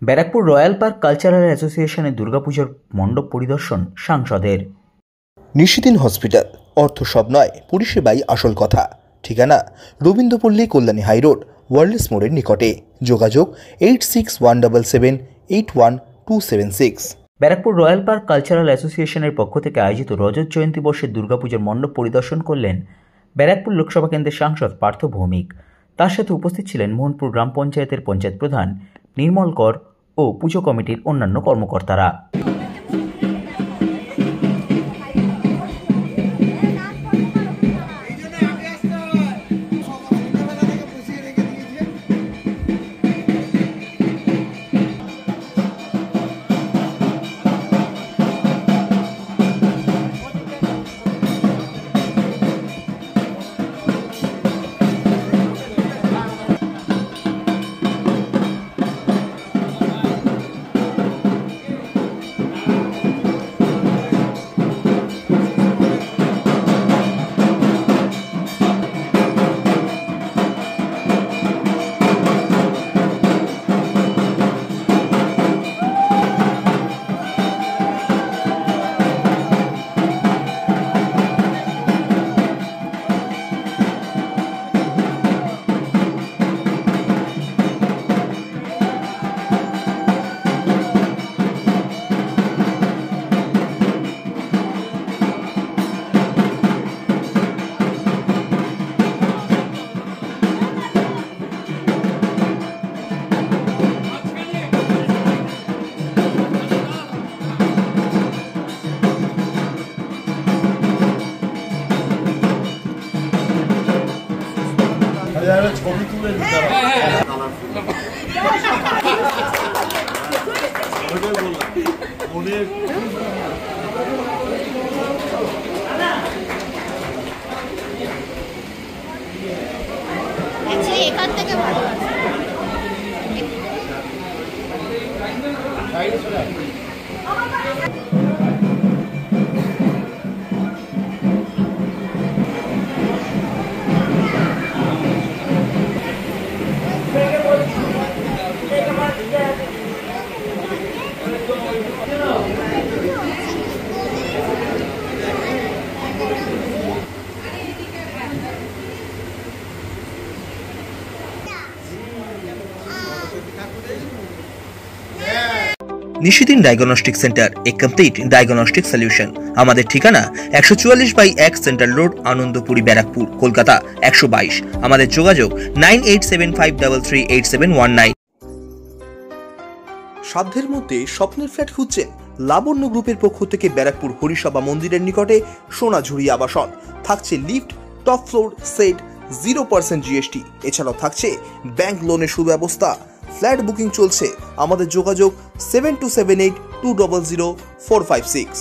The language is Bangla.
ব্যারাকপুর রয়্যাল পার্ক কালচারাল অ্যাসোসিয়েশনের দুর্গাপুজোর মণ্ডপ পরিদর্শন সাংসদের। নিশিদিন হসপিটাল, অর্থ সব নয়, পরিষেবাই আসল কথা। ঠিকানা রবীন্দ্রপল্লী, কল্যাণী হাইরোড, ওয়ার্ল্ডস মোড়ের নিকটে। যোগাযোগ 8617781276। ব্যারাকপুর রয়্যাল পার্ক কালচারাল অ্যাসোসিয়েশনের পক্ষ থেকে আয়োজিত রজত জয়ন্তী বর্ষের দুর্গাপুজোর মণ্ডপ পরিদর্শন করলেন ব্যারাকপুর লোকসভা কেন্দ্রের সাংসদ পার্থ ভৌমিক। তার সাথে উপস্থিত ছিলেন মোহনপুর গ্রাম পঞ্চায়েতের পঞ্চায়েত প্রধান নির্মল কর ও পুজো কমিটির অন্যান্য কর্মকর্তারা। ছবি তুলে দিতে অনেক এখান থেকে ভালো নিশিদিন ডায়াগনস্টিক সেন্টার, এ কমপ্লিট ডায়াগনস্টিক সলিউশন। আমাদের ঠিকানা 144/1 সেন্ট্রাল রোড, আনন্দপুরি, ব্যারাকপুর, কলকাতা 122। আমাদের যোগাযোগ 9875338719। সাধ্যের মধ্যে স্বপ্নের ফ্ল্যাট খুঁজছেন? লাবণ্য গ্রুপের পক্ষ থেকে ব্যারাকপুর হরিসভা মন্দিরের নিকটে সোনাঝুরি আবাসন। থাকছে lift, top floor, set, 0% GST। এছাড়াও থাকছে ব্যাংক লোনের সুব্যবস্থা। ফ্ল্যাট বুকিং চলছে। আমাদের যোগাযোগ 7278200456।